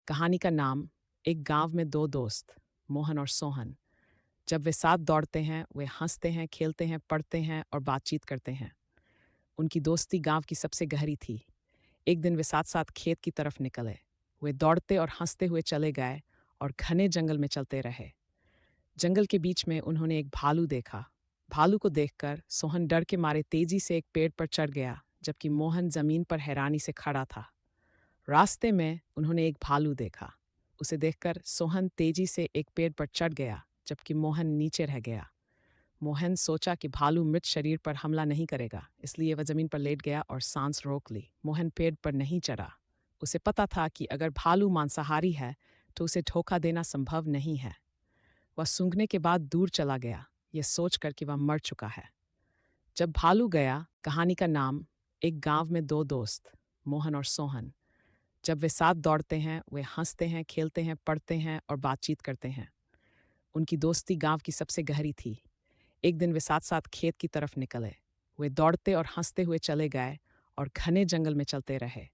कहानी का नाम एक गांव में दो दोस्त मोहन और सोहन। जब वे साथ दौड़ते हैं, वे हंसते हैं, खेलते हैं, पढ़ते हैं और बातचीत करते हैं। उनकी दोस्ती गांव की सबसे गहरी थी। एक दिन वे साथ साथ खेत की तरफ निकले। वे दौड़ते और हंसते हुए चले गए और घने जंगल में चलते रहे। जंगल के बीच में उन्होंने एक भालू देखा। भालू को देखकर सोहन डर के मारे तेजी से एक पेड़ पर चढ़ गया, जबकि मोहन जमीन पर हैरानी से खड़ा था। रास्ते में उन्होंने एक भालू देखा। उसे देखकर सोहन तेजी से एक पेड़ पर चढ़ गया, जबकि मोहन नीचे रह गया। मोहन सोचा कि भालू मृत शरीर पर हमला नहीं करेगा, इसलिए वह जमीन पर लेट गया और सांस रोक ली। मोहन पेड़ पर नहीं चढ़ा। उसे पता था कि अगर भालू मांसाहारी है तो उसे धोखा देना संभव नहीं है। वह सूंघने के बाद दूर चला गया, यह सोचकर कि वह मर चुका है। जब भालू गया, कहानी का नाम एक गांव में दो दोस्त मोहन और सोहन। जब वे साथ दौड़ते हैं, वे हंसते हैं, खेलते हैं, पढ़ते हैं और बातचीत करते हैं। उनकी दोस्ती गांव की सबसे गहरी थी। एक दिन वे साथ साथ खेत की तरफ निकले। वे दौड़ते और हंसते हुए चले गए और घने जंगल में चलते रहे।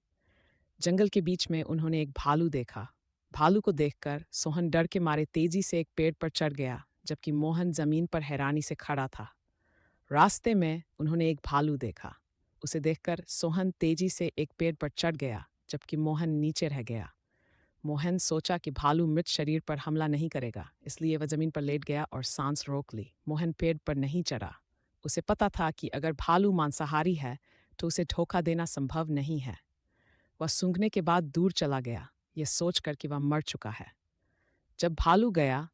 जंगल के बीच में उन्होंने एक भालू देखा। भालू को देखकर सोहन डर के मारे तेजी से एक पेड़ पर चढ़ गया, जबकि मोहन जमीन पर हैरानी से खड़ा था। रास्ते में उन्होंने एक भालू देखा। उसे देखकर सोहन तेजी से एक पेड़ पर चढ़ गया, जबकि मोहन नीचे रह गया। मोहन सोचा कि भालू मृत शरीर पर हमला नहीं करेगा, इसलिए वह जमीन पर लेट गया और सांस रोक ली। मोहन पेड़ पर नहीं चढ़ा। उसे पता था कि अगर भालू मांसाहारी है तो उसे धोखा देना संभव नहीं है। वह सूंघने के बाद दूर चला गया, यह सोचकर कि वह मर चुका है। जब भालू गया,